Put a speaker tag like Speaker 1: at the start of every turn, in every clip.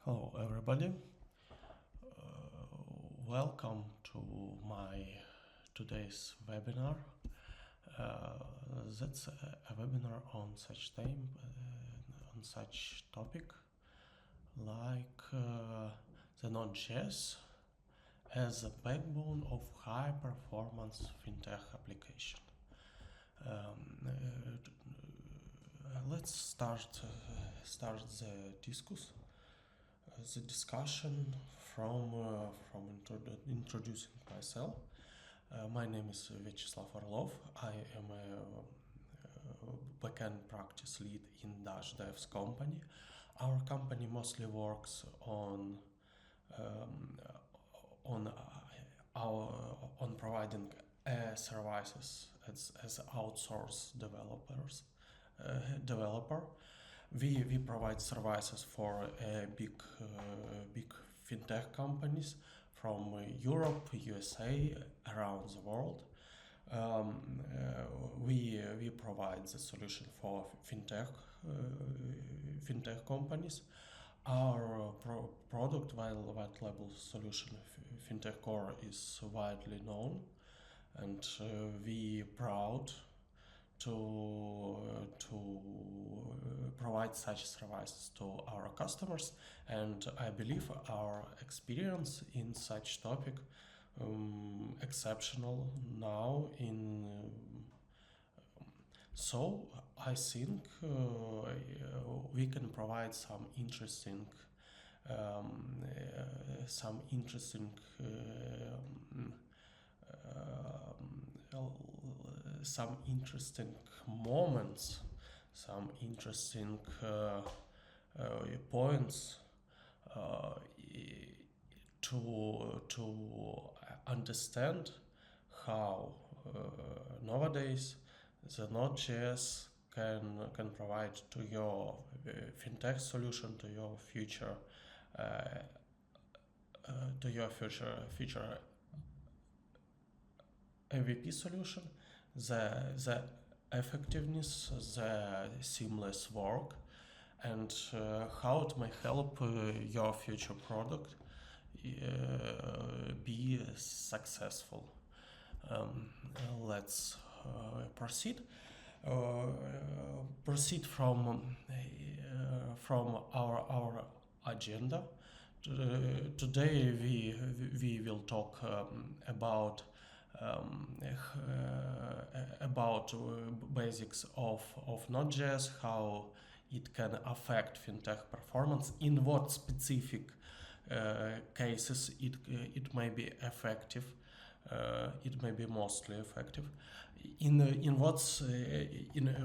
Speaker 1: Hello, everybody. Welcome to my today's webinar. That's a webinar on such on such topic like the Node.js as a backbone of high-performance fintech application. Let's start the discussion from introducing myself. My name is Viacheslav Orlov. I am a backend practice lead in Node.js company. Our company mostly works on providing services as outsource developer. We provide services for big fintech companies from Europe, USA, around the world. We provide the solution for fintech companies. Our product, white label solution, Fintech Core, is widely known, and we proud to provide such services to our customers. And I believe our experience in such topic exceptional now so I think we can provide some interesting moments, some interesting points to understand how nowadays the Node.js can provide to your fintech solution, to your future MVP solution, the effectiveness, the seamless work, and how it may help your future product be successful. Let's proceed. Proceed from our agenda. Today we will talk about basics of Node.js, how it can affect fintech performance, in what specific cases it may be effective, it may be mostly effective,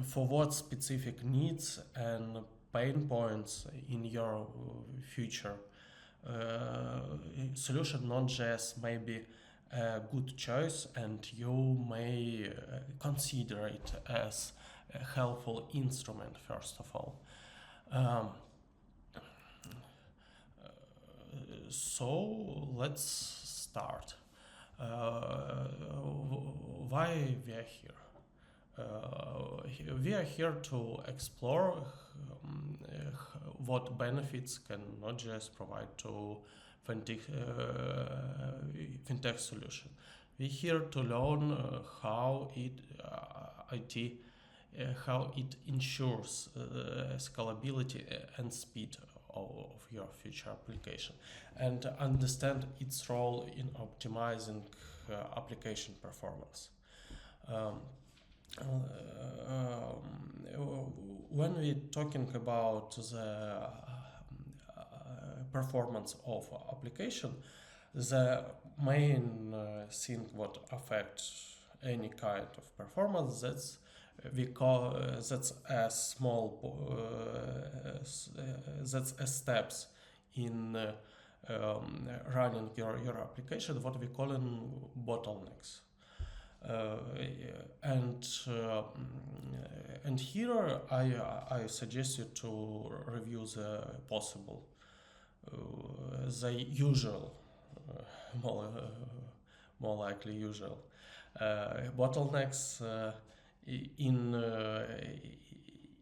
Speaker 1: for what specific needs and pain points in your future solution Node.js may be a good choice, and you may consider it as a helpful instrument first of all. So let's start. Why we are here? We are here to explore what benefits can Node.js provide to fintech solution. We're here to learn how it ensures scalability and speed of your future application, and understand its role in optimizing application performance. When we're talking about the performance of application, the main thing what affects any kind of performance, that's a steps in running your application, what we call in bottlenecks. And here I suggest you to review the possible, the usual, more likely usual bottlenecks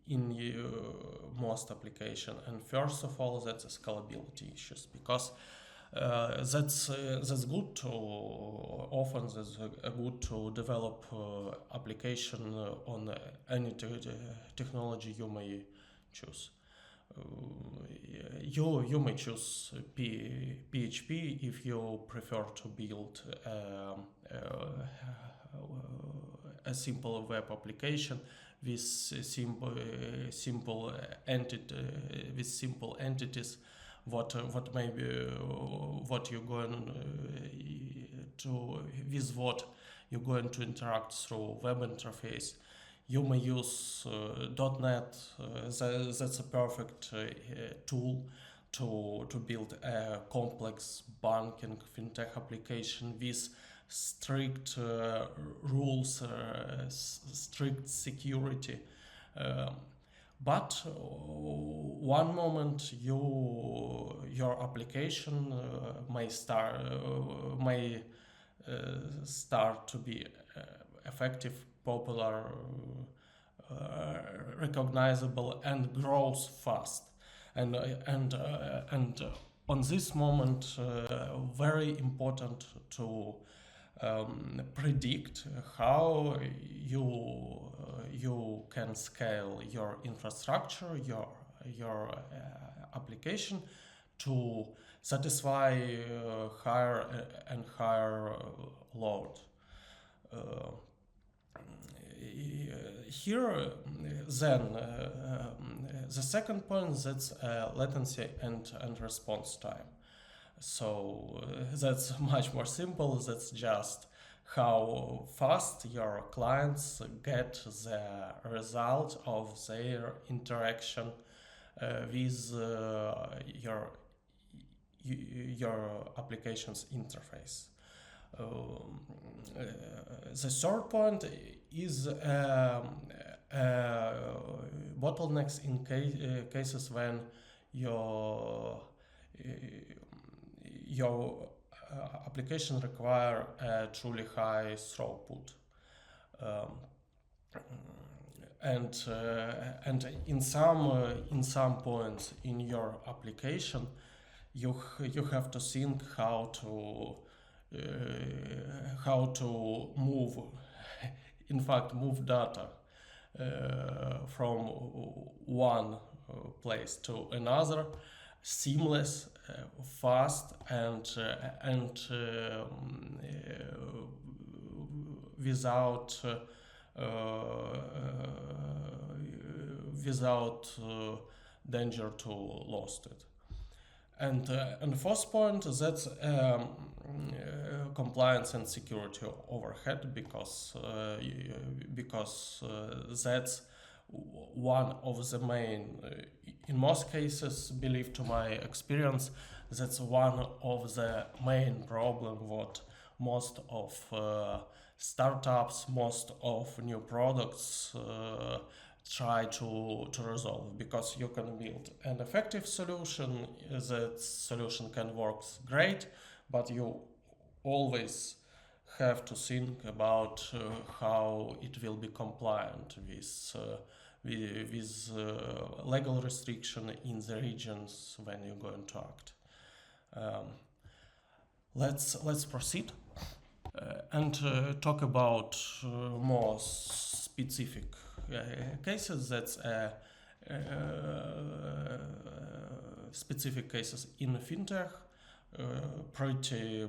Speaker 1: most application. And first of all, that's scalability issues, because that's good to often that's good to develop application on any technology you may choose. You may choose PHP if you prefer to build a simple web application with simple entities. What maybe what you're going you're going to interact through web interface. You may use .NET. That's a perfect tool to build a complex banking fintech application with strict rules, strict security. But one moment your application may start to be effective, popular, recognizable, and grows fast. And on this moment, very important to predict how you can scale your infrastructure, your application to satisfy higher and higher load. Here, then, the second point, that's latency and response time. So that's much more simple. That's just how fast your clients get the result of their interaction with your application's interface. The third point is bottlenecks in cases when your application require a truly high throughput, and in some points in your application, you have to think how to move data from one place to another, seamless, fast, and without danger to lost it. And the fourth point, that's compliance and security overhead, because that's one of the main, in most cases, believe to my experience, that's one of the main problem what most of startups, most of new products try to resolve, because you can build an effective solution, that solution can work great, but you always have to think about how it will be compliant with legal restriction in the regions when you're going to act. Let's proceed and talk about more specific cases. That's specific cases in fintech. Pretty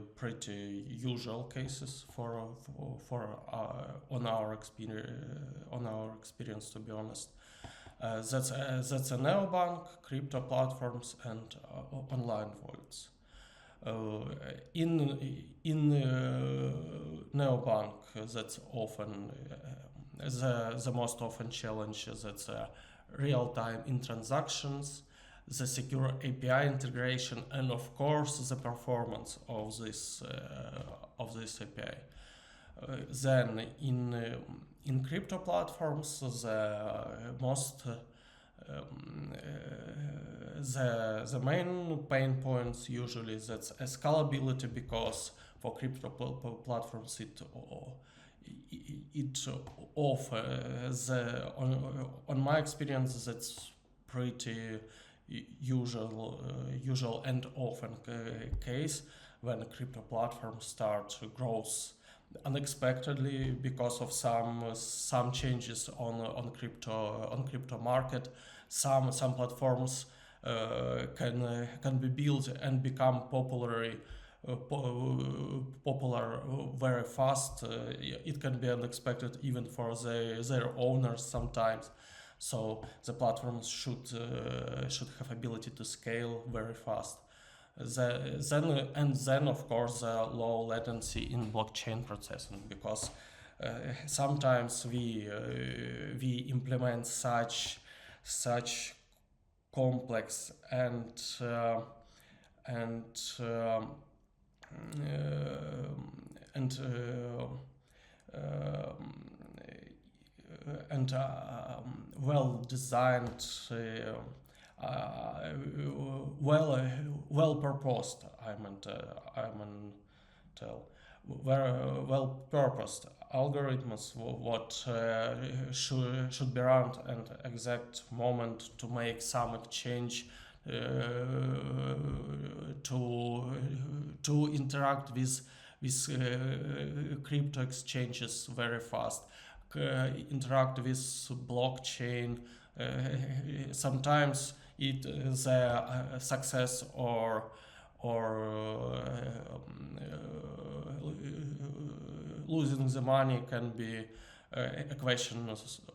Speaker 1: usual cases for on our experience, to be honest. That's a neobank, crypto platforms, and online wallets. In neobank, that's often the most often challenge. That's real-time in transactions, the secure API integration, and of course the performance of this API. Then in crypto platforms, the main pain points usually that's scalability, because for crypto platforms it offers, on my experience, that's pretty usual and often case when crypto platforms start growth unexpectedly because of some changes on crypto market. Some platforms can be built and become popular very fast. It can be unexpected even for their owners sometimes. So the platforms should have ability to scale very fast. Then of course low latency in blockchain processing, because sometimes we implement such complex and well designed, well purposed. I meant tell very well purposed algorithms what should be run at exact moment to make some exchange, to interact with crypto exchanges very fast, interact with blockchain. Sometimes the success or losing the money can be a question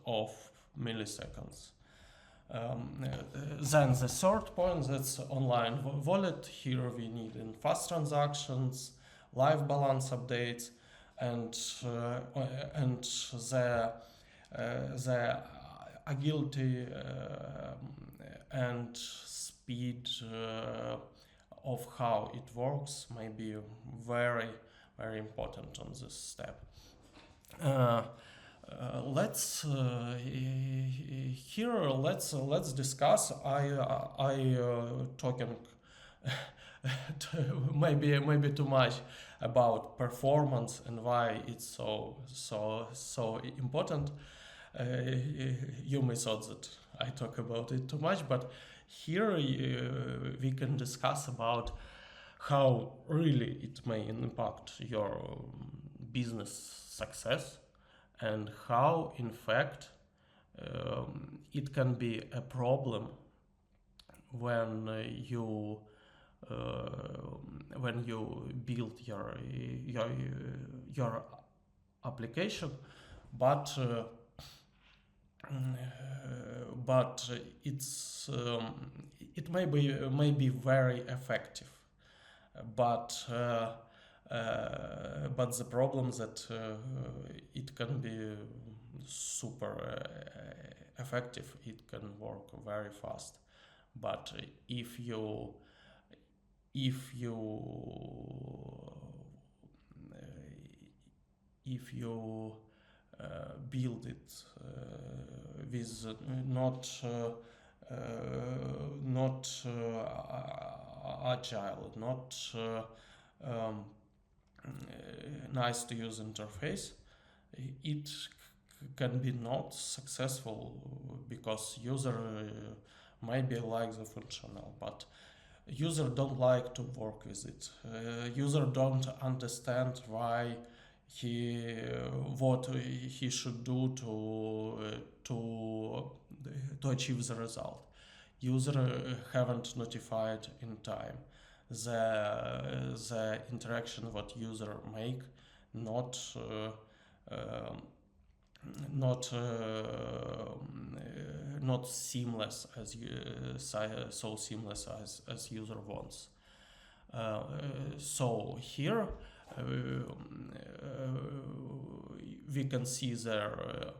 Speaker 1: of milliseconds. Then the third point, that's online wallet. Here we need in fast transactions, live balance updates, and the agility and speed of how it works may be very important on this step. Let's discuss. I talking maybe too much about performance and why it's so important. You may thought that I talk about it too much, but here we can discuss about how really it may impact your business success, and how in fact it can be a problem when you build your application, but it may be very effective, but the problem that it can be super effective, it can work very fast, but if you build it with not agile, not nice to use interface, it can be not successful, because user maybe like the functional, but user don't like to work with it. User don't understand why what he should do to achieve the result. User haven't notified in time the interaction what user make not seamless as so seamless as user wants. So here we can see there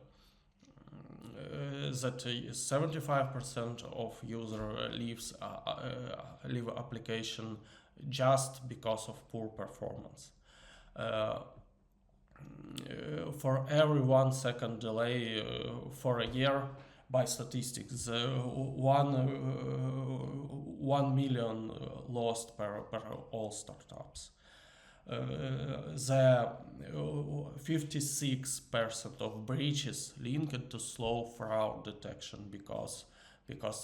Speaker 1: that 75% of user leave application just because of poor performance. For every 1 second delay for a year, by statistics, 1 million lost per all startups. the 56% of breaches linked to slow fraud detection because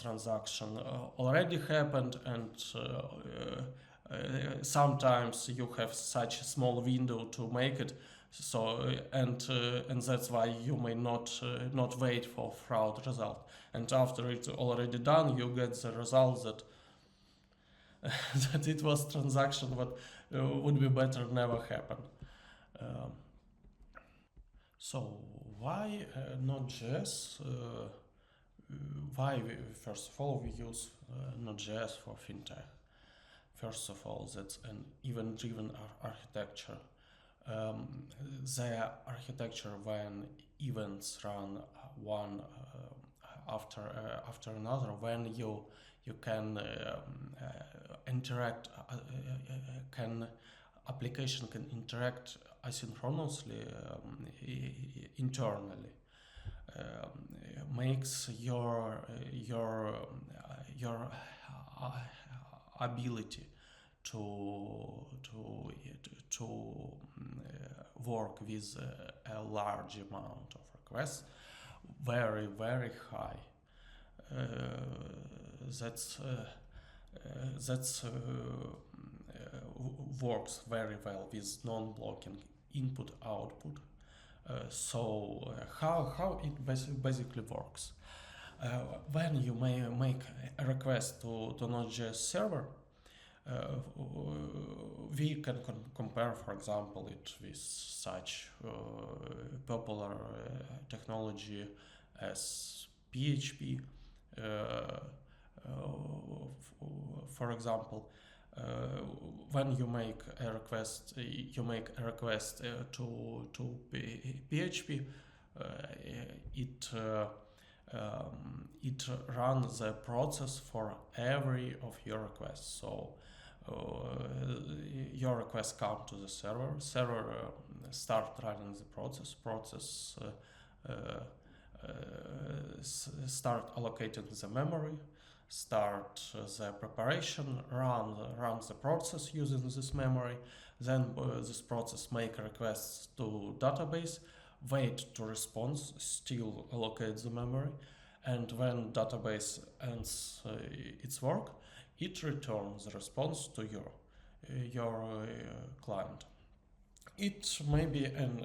Speaker 1: transaction already happened, and sometimes you have such a small window to make it. So and that's why you may not wait for fraud result, and after it's already done, you get the result that that it was transaction what would be better never happen. Um, so why Node.js? Why first of all we use Node.js for fintech? First of all, that's an event-driven architecture. Um, the architecture when events run one after another, when you can interact, can application can interact asynchronously internally, makes your ability to work with a large amount of requests very high. That's works very well with non-blocking input output. How it basically works? When you may make a request to Node.js server, we can compare, for example, it with such popular technology as PHP. For example, when you make a request, to PHP. It runs the process for every of your requests. So your request come to the server. Server start running the process. Start allocating the memory. Start the preparation. Run the process using this memory. Then this process make requests to database. Wait to response. Still allocate the memory. And when database ends its work, it returns the response to your client. It may be an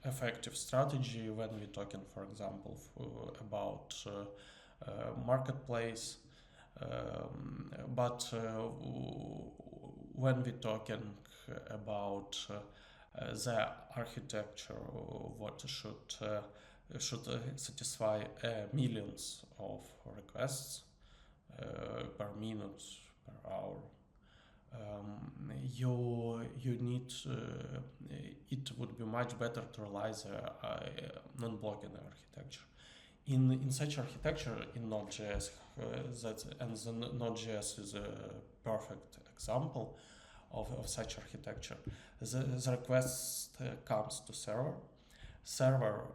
Speaker 1: effective strategy when we're talking, for example, about marketplace, but when we're talking about the architecture, what should satisfy millions of requests per minute, per hour. You need it would be much better to realize a non-blocking architecture. In such architecture, in Node.js, the Node.js is a perfect example of such architecture. The request comes to server. Server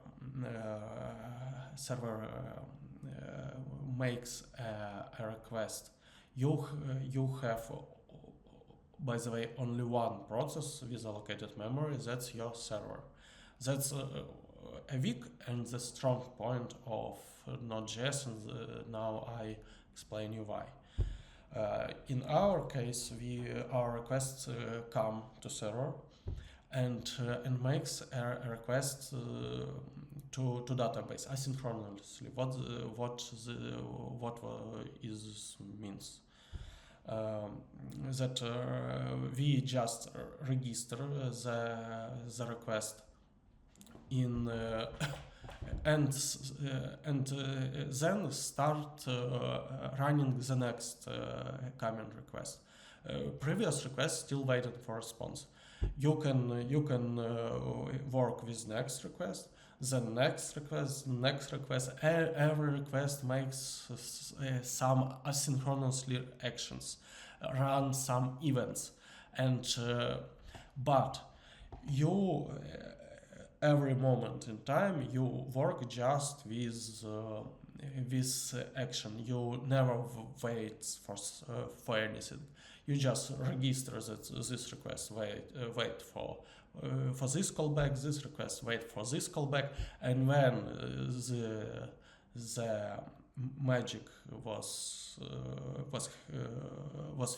Speaker 1: makes a request. You have, by the way, only one process with allocated memory. That's your server. That's a weak and the strong point of Node.js, and now I explain you why. In our case, our requests come to server and makes a request to database asynchronously. What is means? That we just register the request in and then start running the next coming request. Previous request still waiting for response. You can work with next request, then next request. Every request makes some asynchronously actions, run some events, and but you every moment in time you work just with this action. You never wait for anything. You just register this request, wait for this callback, this request, wait for this callback, and when the magic was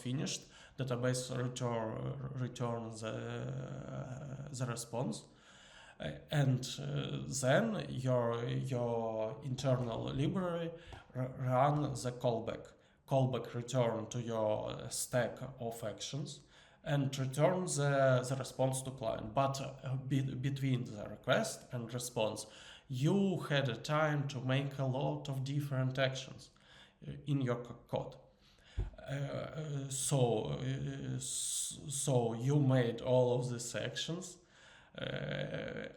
Speaker 1: finished, database return the response, and then your internal library run the callback. Callback return to your stack of actions and return the response to client. But between the request and response, you had a time to make a lot of different actions in your code. So you made all of these actions,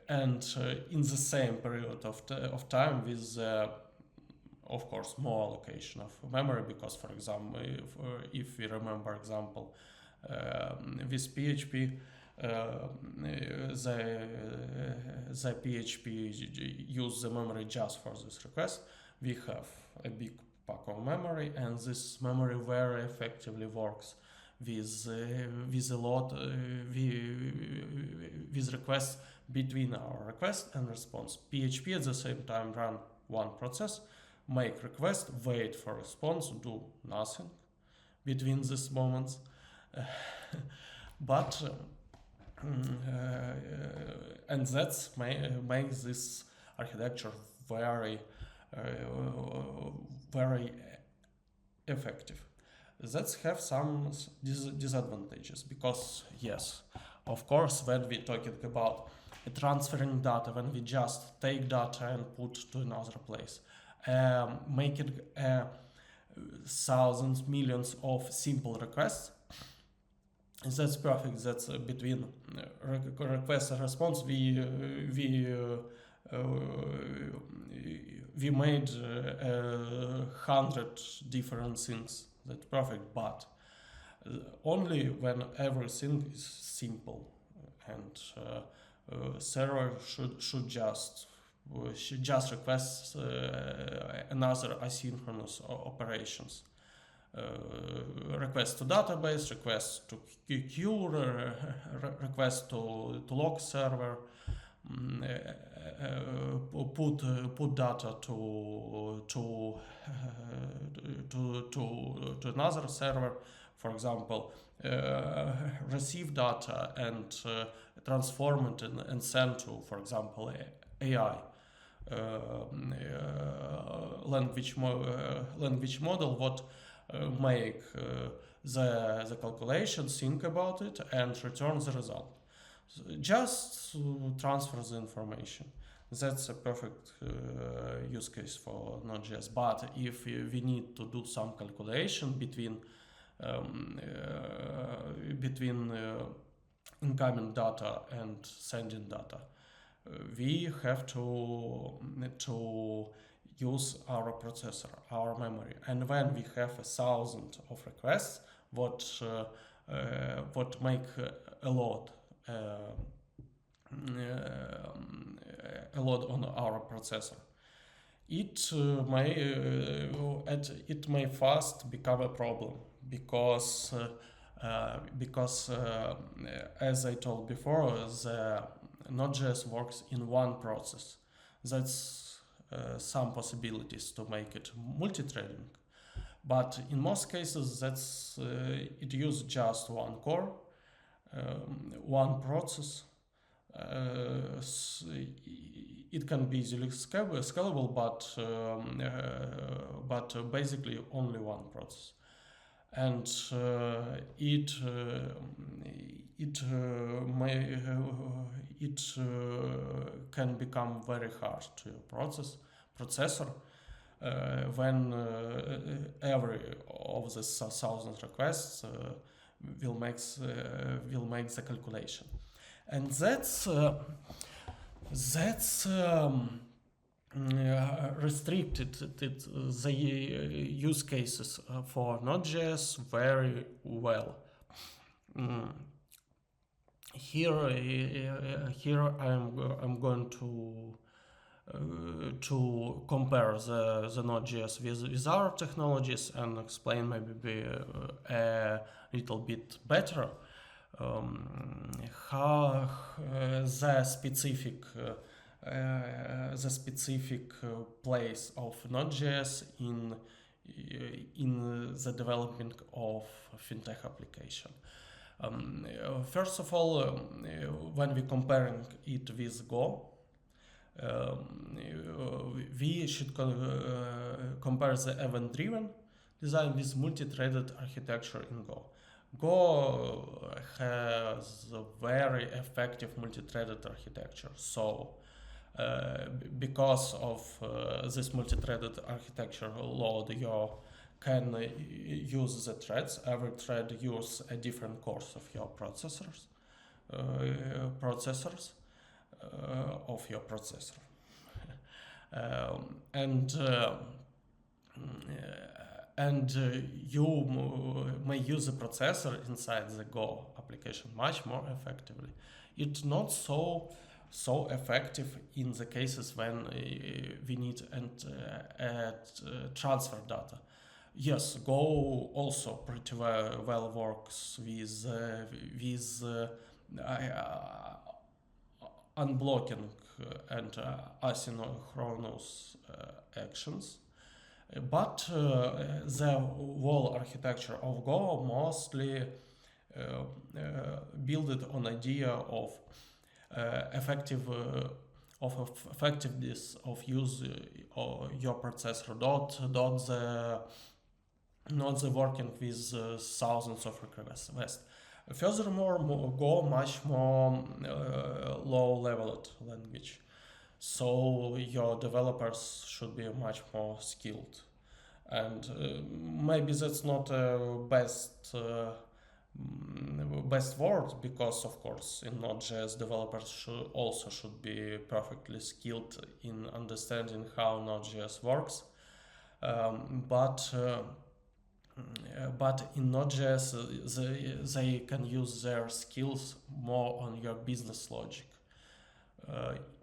Speaker 1: and in the same period of time with of course more allocation of memory, because for example if we remember example with PHP, the PHP use the memory just for this request. We have a big pack of memory, and this memory very effectively works with a lot with requests between our request and response. PHP at the same time run one process, make request, wait for response, do nothing between these moments. But and that's makes this architecture very very effective. That have some disadvantages, because yes, of course, when we're talking about transferring data, when we just take data and put to another place, making thousands, millions of simple requests, that's perfect. That's between request and response. We made 100 different things. That's perfect, but only when everything is simple, and server should just request another asynchronous operations. Request to database, request to queue, request to log server, put data to another server, for example, receive data and transform it and send to, for example, AI language model, what make the calculation, think about it, and return the result. Just transfer the information. That's a perfect use case for Node.js. But if we need to do some calculation between incoming data and sending data, we have to use our processor, our memory. And when we have 1,000 of requests, what make a lot on our processor, it may fast become a problem, because as I told before, the Node.js works in one process. That's some possibilities to make it multi-threading, but in most cases that's it uses just one core, one process. It can be easily scalable, but basically only one process, and it can become very hard to your processor when every of the 1,000 requests will make the calculation, and that's restricted the use cases for Node.js very well. Here I'm going to to compare the Node.js with our technologies and explain maybe a little bit better how the specific place of Node.js in the development of fintech application. First of all, when we comparing it with Go, we should compare the event-driven design with multi-threaded architecture in Go. Go has a very effective multi-threaded architecture. So, because of this multi-threaded architecture load, you can use the threads. Every thread uses a different course of your processors of your processor. You may use the processor inside the Go application much more effectively. It's not so effective in the cases when we need transfer data. Yes, Go also pretty well works with unblocking and asynchronous actions. But the whole architecture of Go mostly built on idea of effectiveness of use your processor, not the working with thousands of requests. Furthermore, Go much more low-leveled language, so your developers should be much more skilled. And maybe that's not best word, because of course in Node.js developers should be perfectly skilled in understanding how Node.js works. But in Node.js they can use their skills more on your business logic.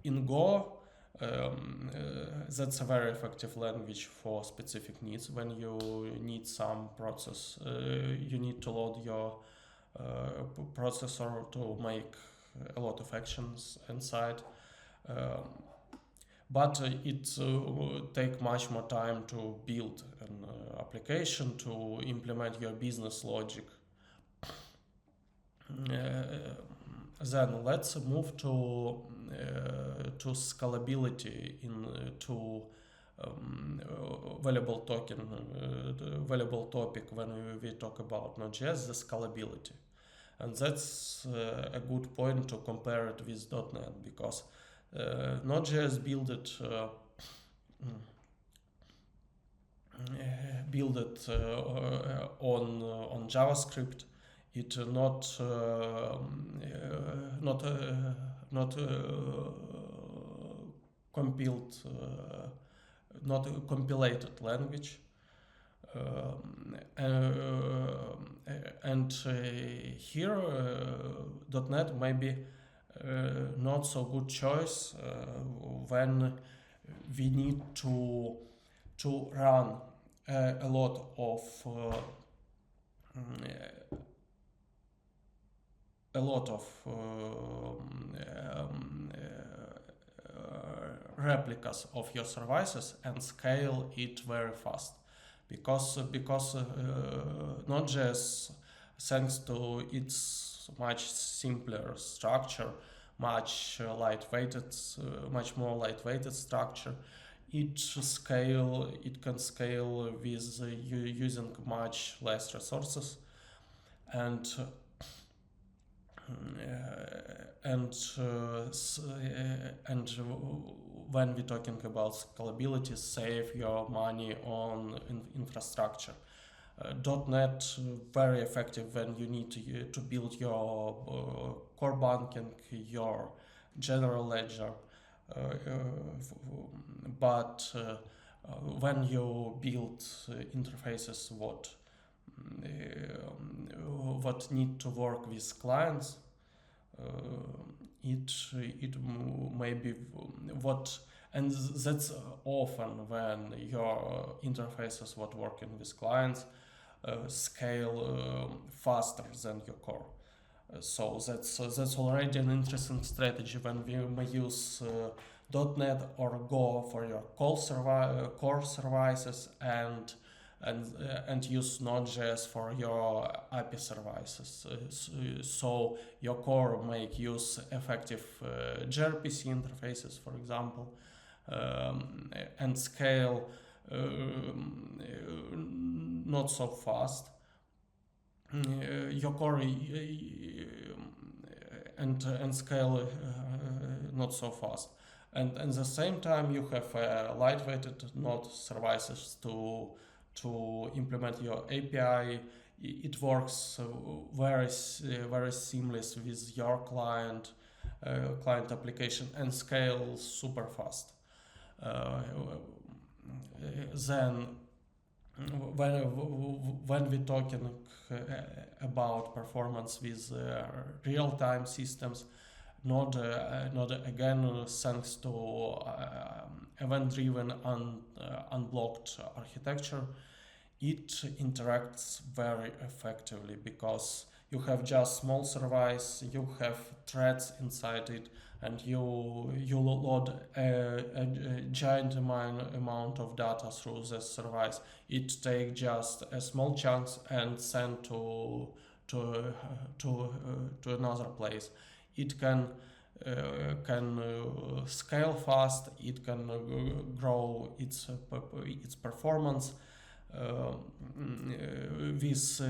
Speaker 1: In Go, that's a very effective language for specific needs. When you need some process, you need to load your processor to make a lot of actions inside. But it takes much more time to build an application, to implement your business logic. Then let's move to scalability to valuable topic when we talk about Node.js, the scalability. And that's a good point to compare it with .NET, because Node.js built on JavaScript. It not a compiled language, and here .NET may be not so good choice when we need to run a lot of replicas of your services and scale it very fast, because Node.js, thanks to its much simpler structure, much more lightweighted structure, it can scale with using much less resources, and when we're talking about scalability, save your money on infrastructure. .NET very effective when you need to build your core banking, your general ledger, but when you build interfaces what need to work with clients it may be what, and that's often when your interfaces what working with clients scale faster than your core. So that's already an interesting strategy when we may use .NET or Go for your core services and use Node.js for your API services. So your core make use effective gRPC interfaces, for example, and scale not so fast. Your core and scale not so fast. And at the same time, you have lightweighted Node services to implement your API. It works very seamless with your client application and scales super fast. Then when we're talking about performance with real-time systems, Node again, thanks to event-driven unblocked architecture, it interacts very effectively because you have just small service, you have threads inside it, and you load a giant amount of data through the service. It takes just a small chunk and send to another place. It can scale fast. It can grow its performance with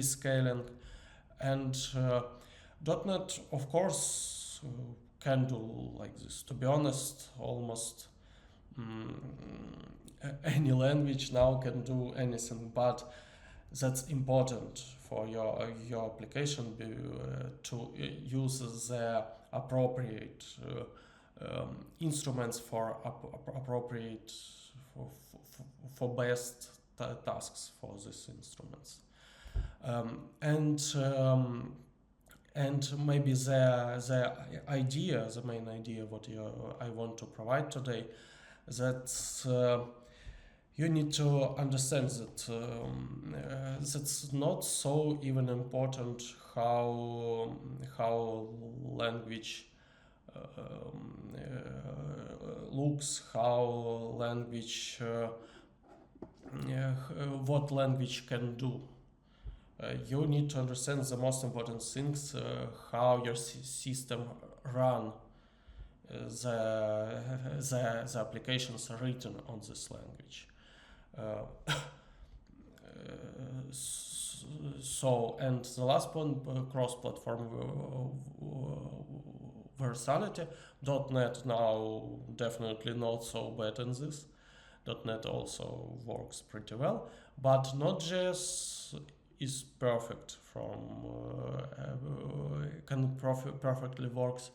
Speaker 1: scaling, and .NET of course can do like this. To be honest, almost any language now can do anything, but that's important for your application to use the appropriate instruments for appropriate for best tasks for these instruments. And maybe the main idea what I want to provide today, that you need to understand that that's not so even important how language looks, how language what language can do. You need to understand the most important things, how your system run the applications written on this language. So, and the last point, cross-platform versatility. .NET now definitely not so bad in this. .NET also works pretty well, but Node.js is perfect perfectly works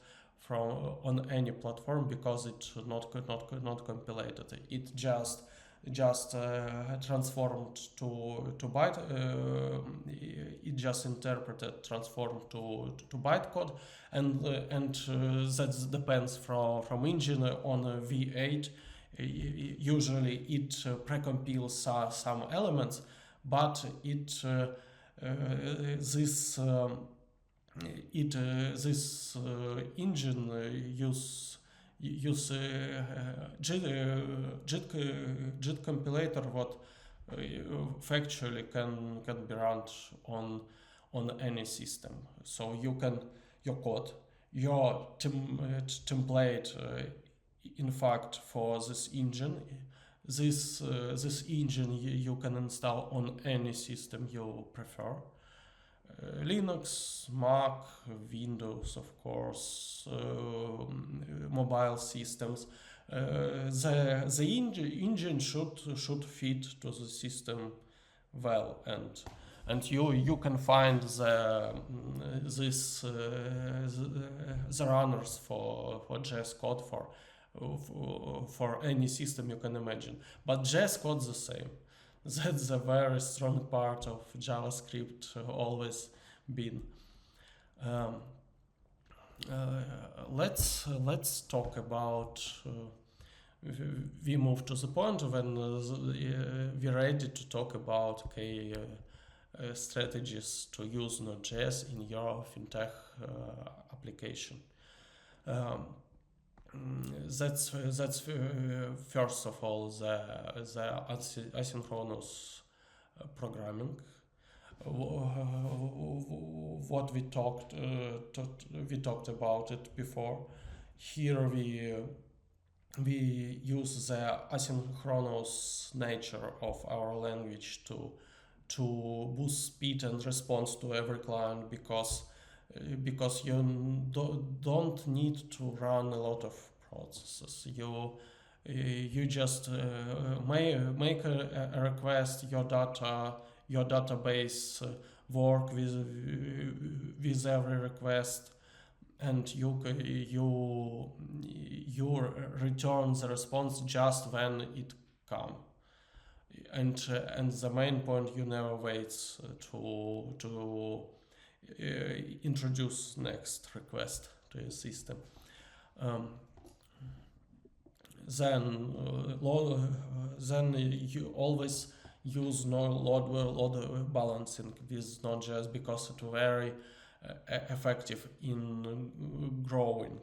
Speaker 1: on any platform because it's not compilated. It just transformed to byte. It just interpreted, transformed to bytecode, and that depends from engine on V8. Usually it precompiles some elements, but this engine use JIT compilator what factually can be run on any system. So you can your code, your template. In fact, for this engine, this engine you can install on any system you prefer. Linux, Mac, Windows, of course, mobile systems. The engine should fit to the system well, and you can find the runners for JS code for any system you can imagine. But JS code the same. That's a very strong part of JavaScript always been. let's talk about. We move to the point when we're ready to talk about strategies to use Node.js in your fintech application. That's first of all the asynchronous programming. What we talked about it before. Here we use the asynchronous nature of our language to boost speed and response to every client, because you don't need to run a lot of processes. You just make a request, your database work with every request, and you return the response just when it comes. And the main point, you never wait to introduce next request to your system. Then you always use load balancing with Node.js, because it's very effective in growing.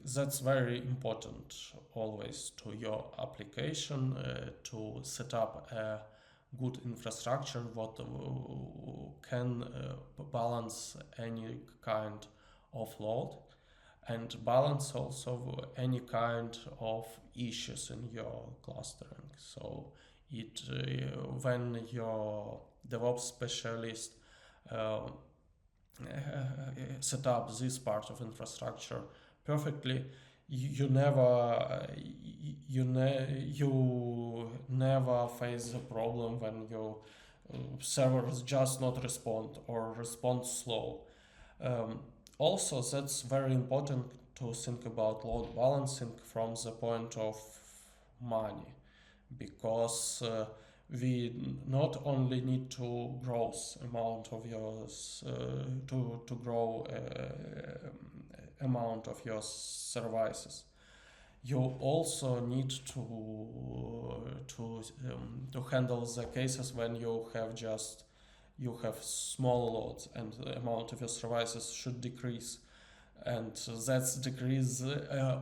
Speaker 1: That's very important always to your application, to set up a good infrastructure what can balance any kind of load, and balance also any kind of issues in your clustering. So when your DevOps specialist set up this part of infrastructure perfectly, you never face the problem when your servers just not respond or respond slow. Also, that's very important to think about load balancing from the point of money, because we not only need to grow amount of yours to grow amount of your services. You also need to handle the cases when you have small loads and the amount of your services should decrease, and that's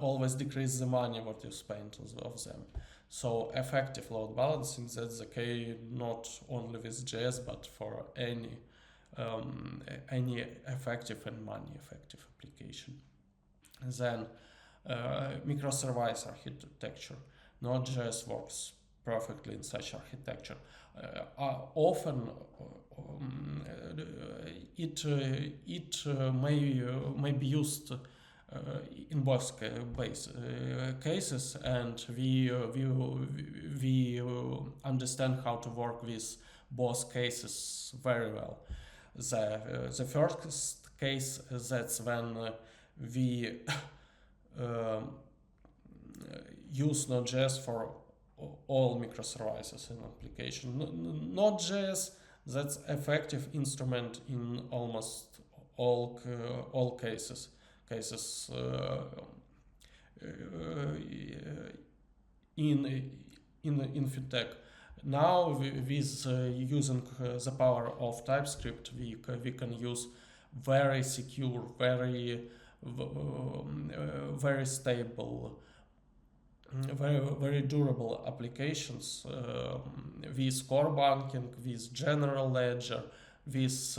Speaker 1: always decrease the money what you spend of them. So effective load balancing, that's the case not only with JS but for any effective and money effective application. Then microservice architecture. Node.js works perfectly in such architecture. Often it may be used in both cases, and we understand how to work with both cases very well. The first case, that's when we use Node.js for all microservices in application. Node.js, that's effective instrument in almost all cases. In Fintech. Now with using the power of TypeScript, we can use very secure, very stable, very durable applications with core banking, with general ledger, with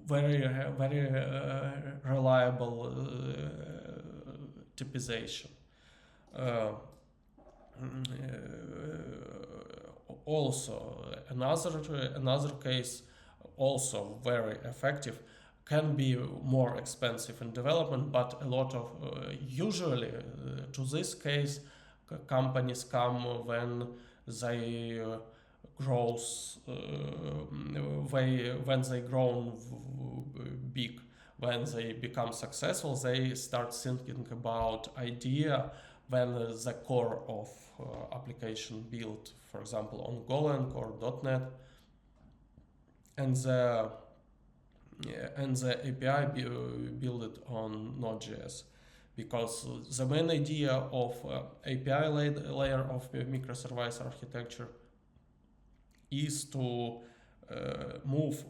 Speaker 1: very reliable typization. Also, another case, also very effective, can be more expensive in development, but a lot of usually to this case companies come when they grows when they grown big, when they become successful, they start thinking about idea when the core of application built, for example, on Golang or .NET, and the API built on Node.js, because the main idea of API layer of microservice architecture is to move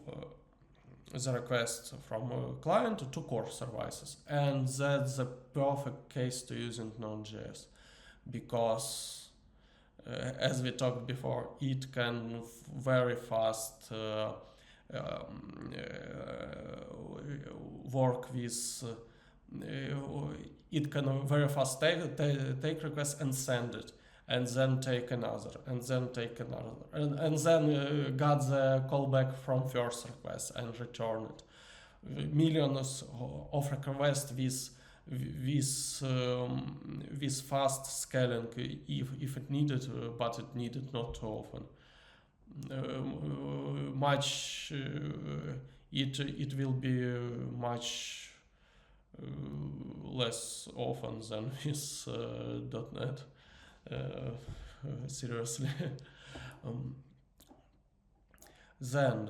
Speaker 1: the request from client to core services, and that's the perfect case to using Node.js, because as we talked before, it can very fast work with it can very fast take request and send it, and then take another, and then take another, and then got the callback from first request and return it. Millions of requests with fast scaling if it needed, but it needed not too often. It will be much less often than with .NET. Seriously. Then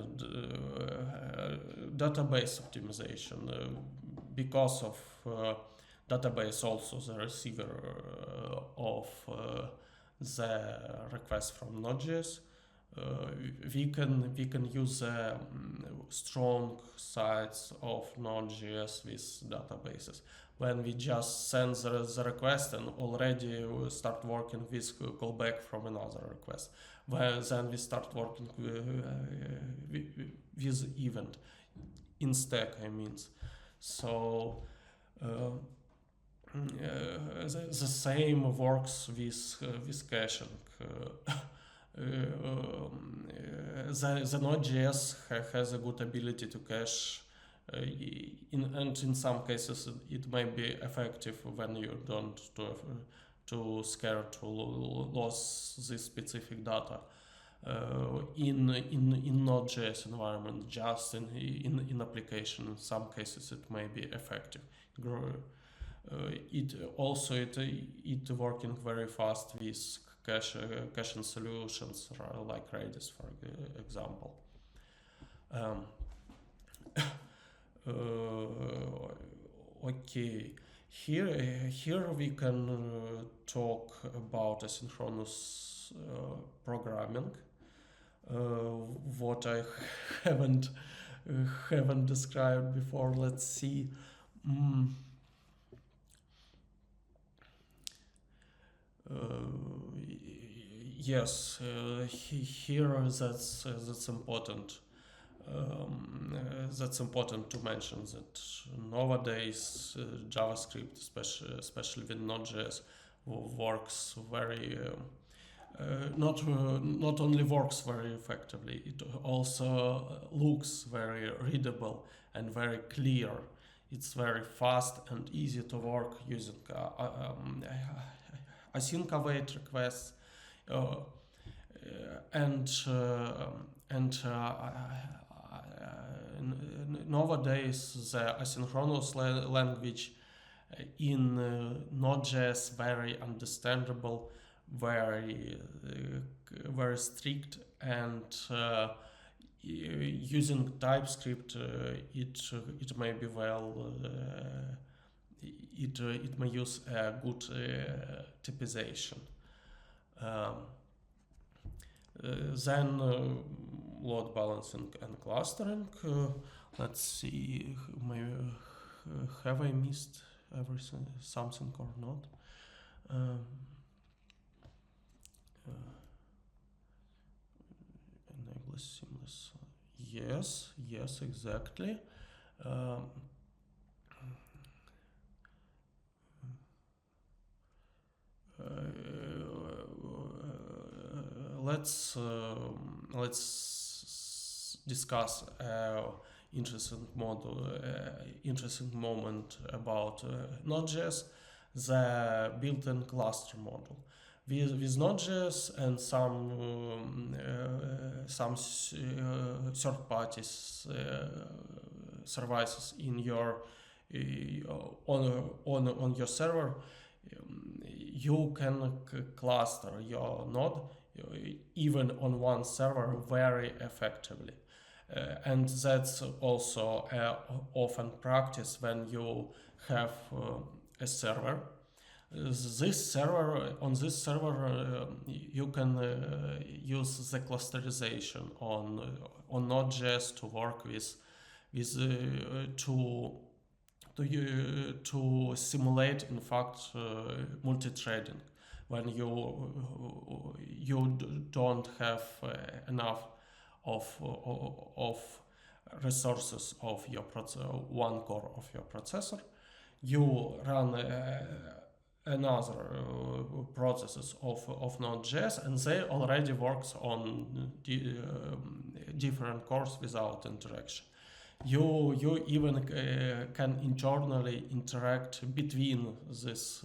Speaker 1: database optimization, because of database also the receiver of the request from Node.js. We can use strong sides of Node.js with databases. When we just send the request and already we start working with callback from another request, then we start working with event in stack, I mean. So the same works with caching. The Node.js has a good ability to cache, and in some cases it may be effective when you don't too scared to lose this specific data. In Node.js environment, just in application, in some cases it may be effective. It working very fast with caching solutions like Redis, for example. Okay, here we can talk about asynchronous programming, what I haven't described before. Let's see. Yes, here that's important. That's important to mention that nowadays JavaScript, especially with Node.js, works very not only works very effectively, it also looks very readable and very clear. It's very fast and easy to work using async await requests, and nowadays the asynchronous language in Node.js very understandable, very strict, and using TypeScript it may be well it may use a good typization. Then load balancing and clustering. Let's see, have I missed something or not? Enable seamless. Yes, exactly. Let's discuss interesting moment about Node.js, the built-in cluster model. With Node.js and some third-party services in your on your server, you can cluster your node even on one server very effectively. And that's also often practice when you have a server. This server, on this server, you can use the clusterization on Node.js to work with to simulate, in fact, multi-threading when you don't have enough of resources of your one core of your processor. You run another processes of Node.js, and they already works on different cores without interaction. You even can internally interact between this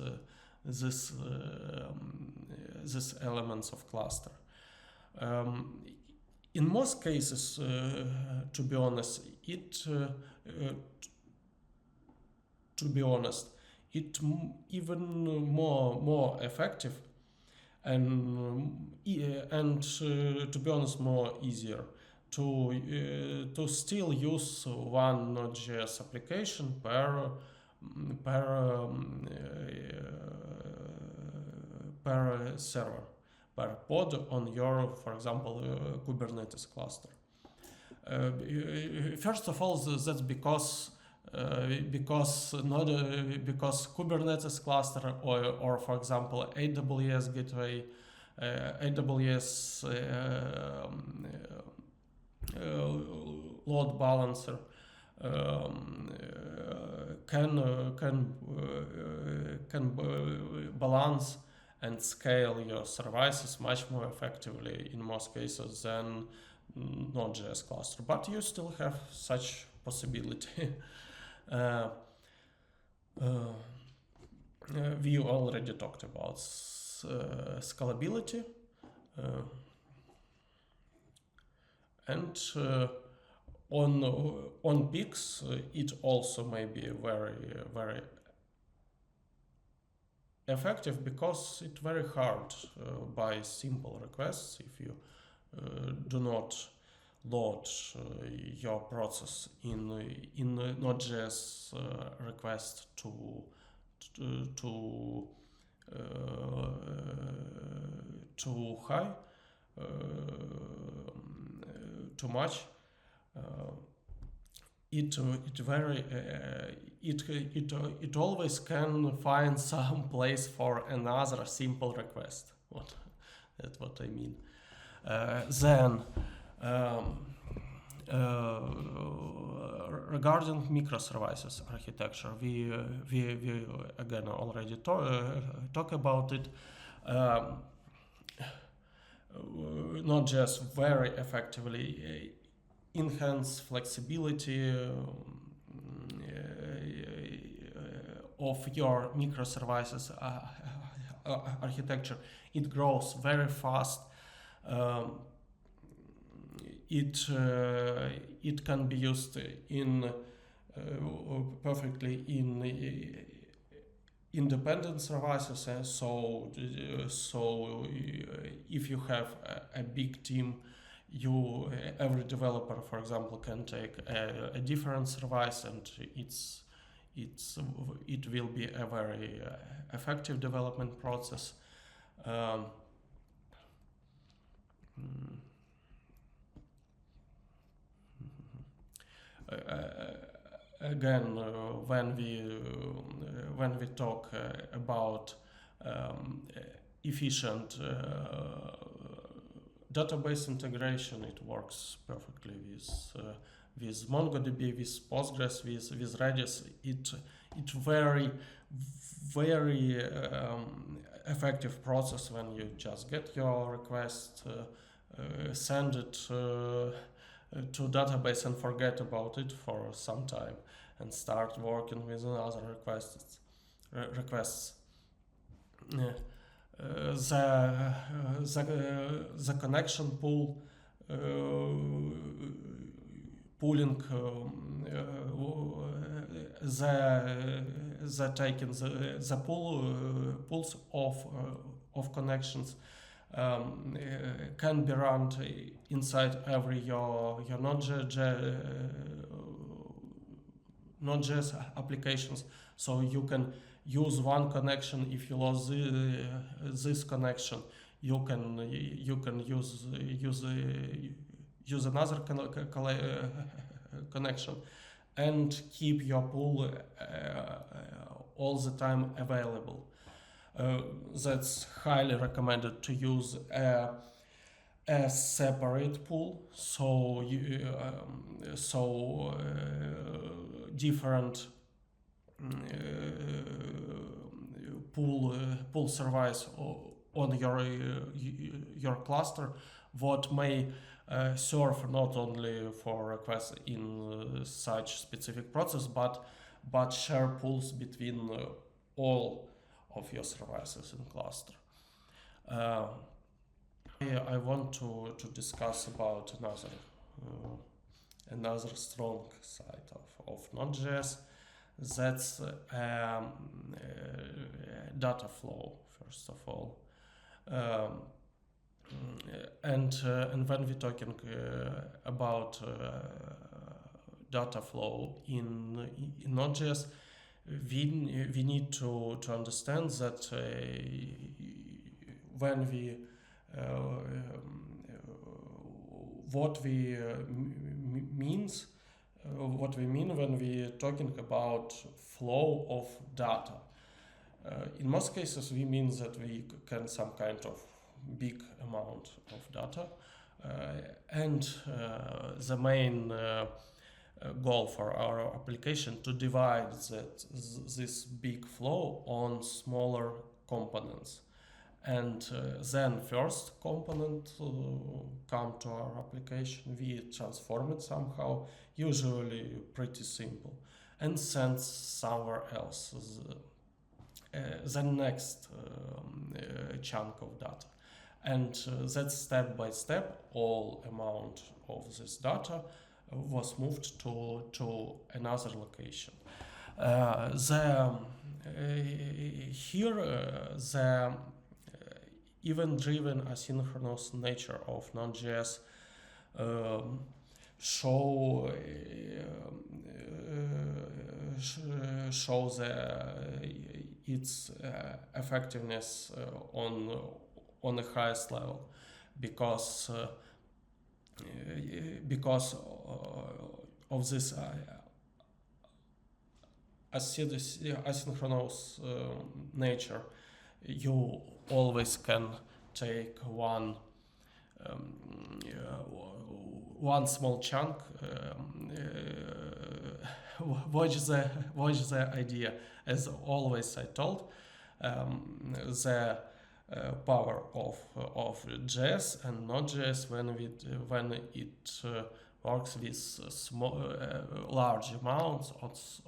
Speaker 1: elements of cluster. In most cases, to be honest, it even more effective and to be honest more easier to still use one Node.js application per server, per pod on your, for example, Kubernetes cluster. First of all, that's because Kubernetes cluster or for example AWS gateway, AWS load balancer can balance and scale your services much more effectively in most cases than Node.js cluster, but you still have such possibility. We already talked about scalability, and on peaks it also may be very effective because it's very hard by simple requests if you do not load your process in Node.js request too high, too much. It always can find some place for another simple request. That's what I mean. Then regarding microservices architecture, we again already talk about it. Node.js very effectively enhance flexibility of your microservices architecture. It grows very fast. It can be used in perfectly in independent services. So if you have a big team, every developer, for example, can take a different service, and it will be a very effective development process. Again, when we talk about efficient database integration, it works perfectly with MongoDB, with Postgres, with Redis. It very effective process when you just get your request, send it to database and forget about it for some time, and start working with another requests. The connection pool pooling the taking the pools of connections can be run inside every your Node.js applications. So you can use one connection. If you lose this connection, you can use another connection and keep your pool all the time available. That's highly recommended to use a separate pool, so different pool service on your cluster, what may serve not only for requests in such specific process, but share pools between all of your services in cluster. I want to discuss about another strong side of Node.js. That's data flow, first of all. And when we're talking about data flow in Node.js, we need to understand that when we what we mean when we talking about flow of data. In most cases, we mean that we can some kind of big amount of data, and the main goal for our application to divide this big flow on smaller components. And then first component come to our application, we transform it somehow, usually pretty simple, and send somewhere else the next chunk of data. And that step by step, all amount of this data was moved to another location. The event-driven asynchronous nature of Node.js shows its effectiveness on the highest level, because of this asynchronous nature. You always can take one small chunk. Watch the idea. As always, I told the power of JS and Node.js when it works with large amounts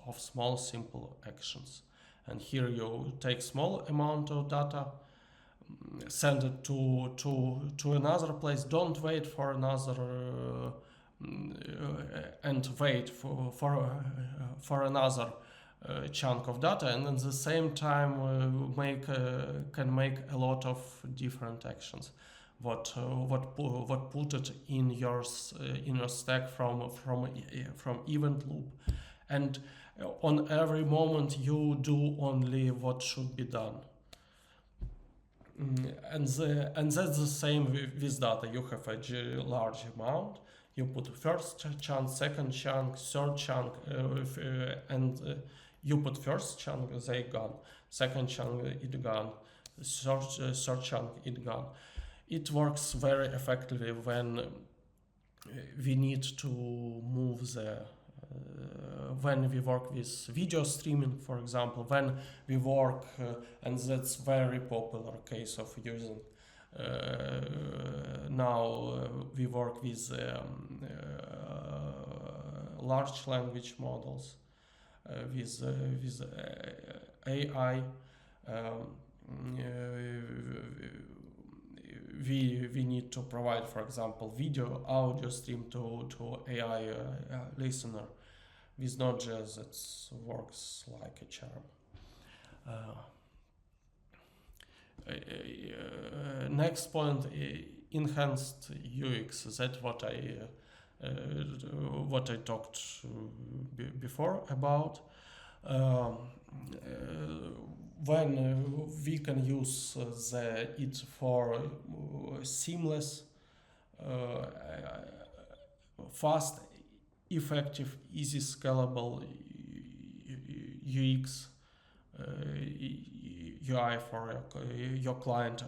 Speaker 1: of small simple actions. And here you take small amount of data, send it to another place. Don't wait for another and wait for another chunk of data, and at the same time can make a lot of different actions. What put it in your stack from event loop, and on every moment you do only what should be done. And that's the same with data. You have a large amount. You put first chunk, second chunk, third chunk, and you put first chunk, they gone. Second chunk, it gone. Third chunk, it gone. It works very effectively when we need to move when we work with video streaming, for example, when we work, and that's very popular case of using. Now we work with large language models, with AI. We need to provide, for example, video, audio stream to AI listener. With Node.js, it works like a charm. Next point, enhanced UX. That's what I talked before about. When we can use it for seamless, fast, effective, easy, scalable UX, UI for your client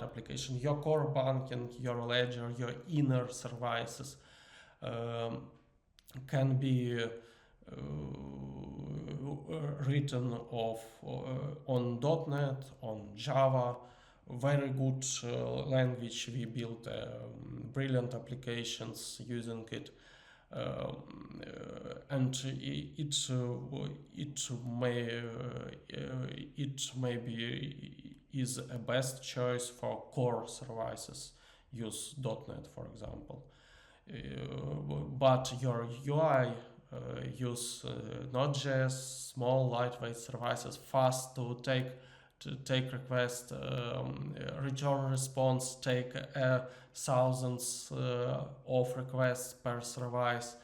Speaker 1: application, your core banking, your ledger, your inner services can be written on .NET, on Java. Very good language. We built brilliant applications using it. And it may be is a best choice for core services. Use .NET, for example. But your UI use Node.js, small lightweight services, fast to take request, return response, take thousands of requests per service.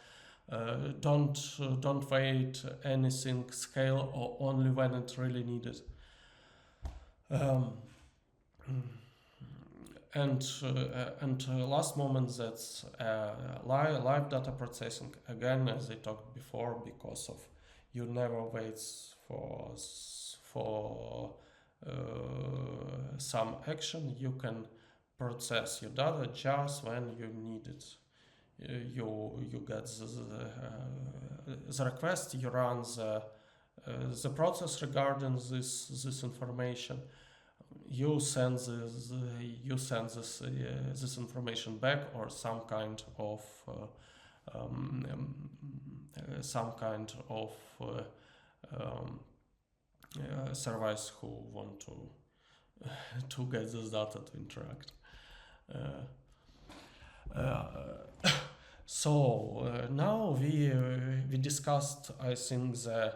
Speaker 1: Don't wait anything, scale or only when it really needed. And last moment, that's live data processing. Again, as I talked before, because of you never wait for some action, you can process your data just when you need it. You get the request, you run the process regarding this information. You send this information back, or some kind of service who want to get this data to interact. So now we discussed, I think, the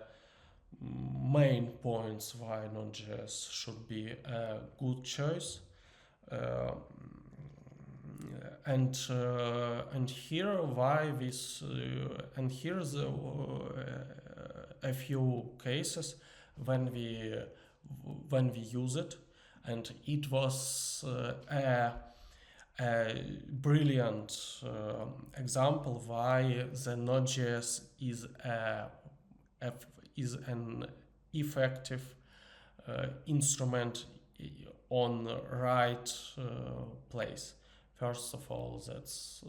Speaker 1: main points why Node.js should be a good choice, and here why this and here's a few cases when we use it, and it was a brilliant example why the Node.js is an effective instrument on the right place. First of all, that's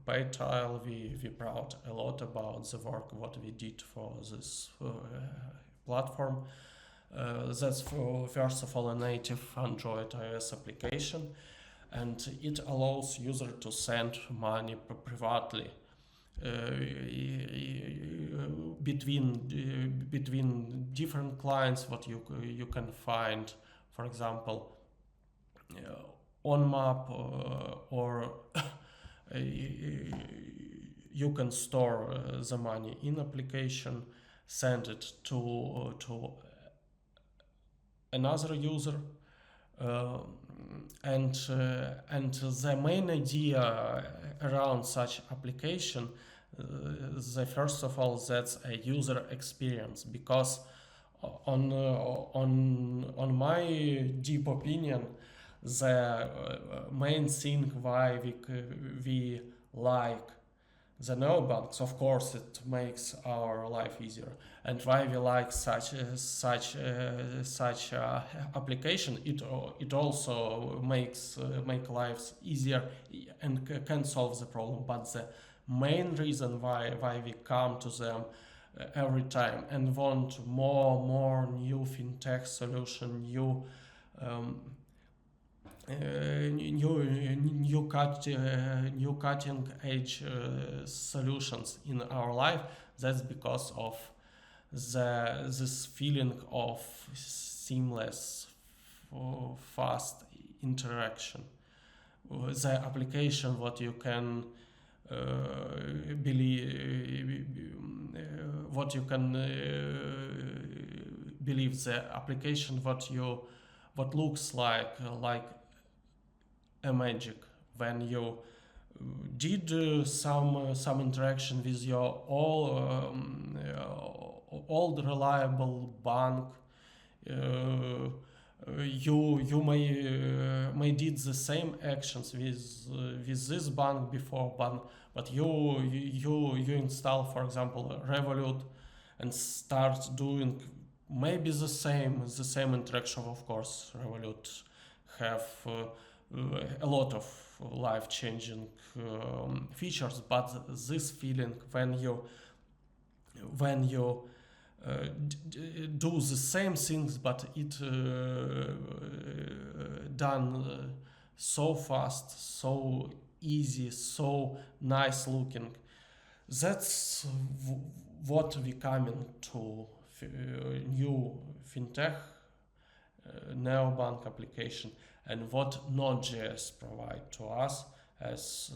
Speaker 1: PayTile. We proud a lot about the work what we did for this platform. That's first of all a native Android iOS application, and it allows user to send money privately between different clients. What you can find, for example, on map, or you can store the money in application, send it to another user, and the main idea around such application, the first of all, that's a user experience, because on my deep opinion, the main thing why we like the neobanks, of course, it makes our life easier, and why we like such application, it also makes lives easier and can solve the problem. But the main reason why we come to them every time and want more new fintech solution, new cutting edge solutions in our life, that's because of this feeling of seamless, fast interaction. The application what you can believe, the application what you what looks like a magic when you did some interaction with your old reliable bank. You may did the same actions with this bank before, but you install, for example, Revolut, and start doing maybe the same interaction. Of course, Revolut have a lot of life-changing features, but this feeling when you do the same things, but it done so fast, so easy, so nice looking. That's what we coming to new fintech neobank application, and what Node.js provide to us as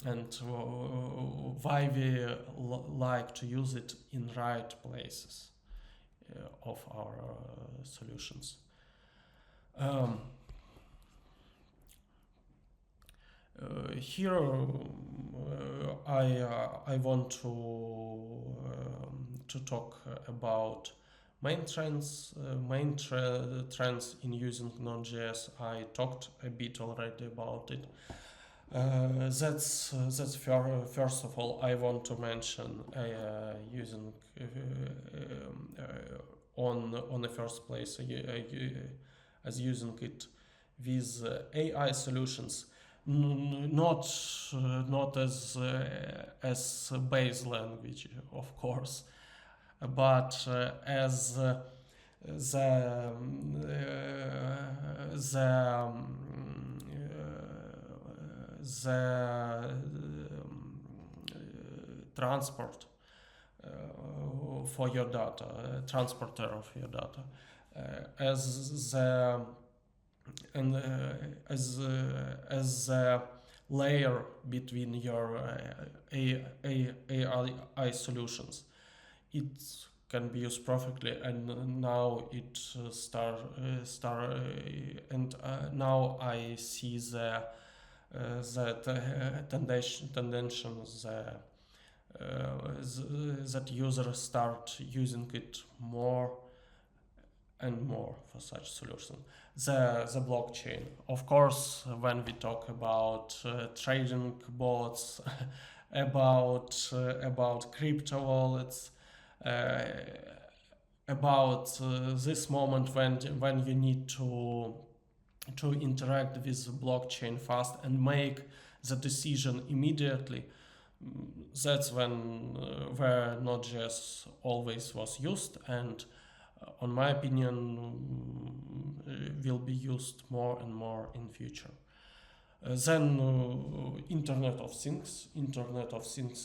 Speaker 1: and why we like to use it in right places of our solutions. Here I want to talk about main trends in using Node.js. I talked a bit already about it. That's first of all I want to mention using on the first place as using it with AI solutions, not as base language, of course, but as the transport for your data, transporter of your data, as a layer between your AI solutions. It can be used perfectly, and now it now I see tendencies that users start using it more and more for such solutions. The blockchain, of course, when we talk about trading bots, about crypto wallets, about this moment when you need to interact with the blockchain fast and make the decision immediately. That's where Node.js always was used, and on my opinion will be used more and more in future. Then Internet of Things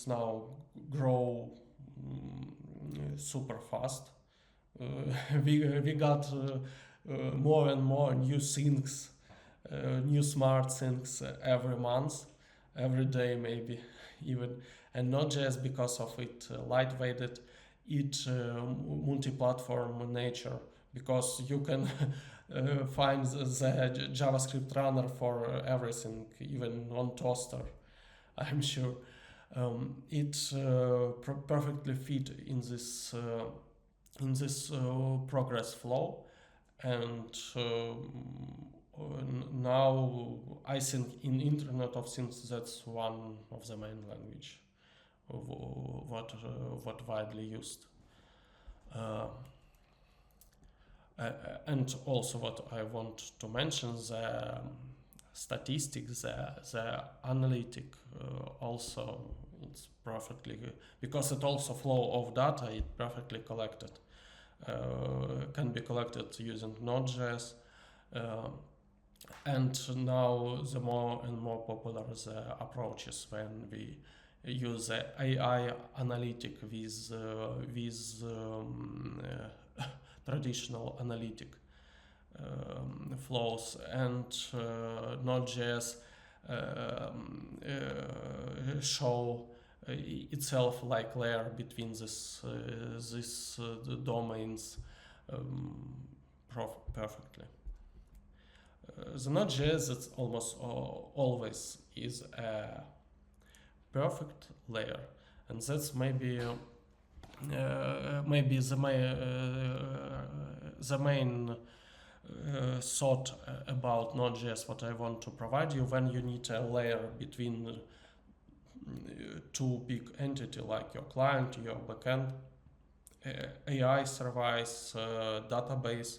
Speaker 1: now grow super fast. We got more and more new things, new smart things every month, every day maybe even, and not just because of it lightweighted, it multi-platform nature, because you can find the JavaScript runner for everything, even on toaster, I'm sure. It perfectly fit in this progress flow, and now I think in Internet of Things that's one of the main language of what widely used. And also what I want to mention, the statistics, the analytic also, it's perfectly good, because it also flow of data, it perfectly collected, can be collected using Node.js, and now the more and more popular the approaches when we use the AI analytic with traditional analytic flows, and Node.js show itself like layer between the domains, perfectly. The Node.js that's almost always is a perfect layer, and that's maybe the main thought about Node.js what I want to provide you when you need a layer between two big entity like your client, your backend, AI service, database.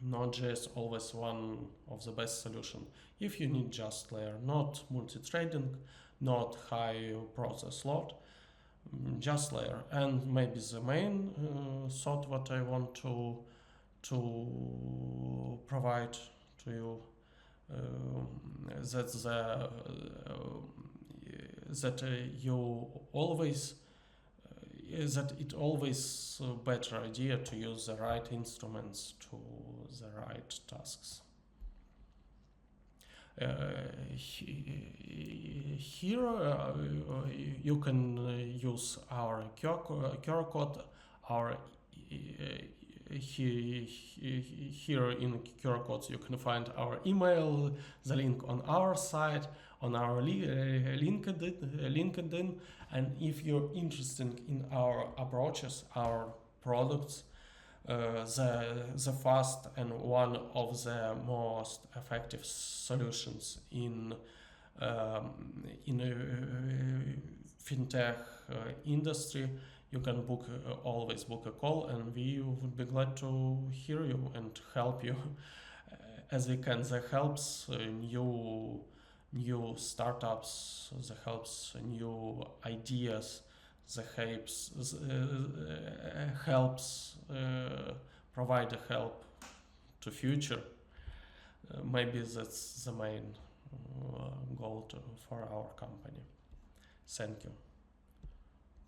Speaker 1: Node.js always one of the best solution. If you need just layer, not multi-threading, not high process load, just layer. And maybe the main thought what I want to provide to you that you always that it always better idea to use the right instruments to the right tasks. Here you can use our QR code. Our here in QR codes you can find our email, the link on our site, on our LinkedIn, and if you're interested in our approaches, our products, the fast and one of the most effective solutions in fintech industry, you can always book a call, and we would be glad to hear you and help you as we can. That helps new startups, that helps new ideas, that helps provide a help to future. Maybe that's the main goal for our company. Thank you.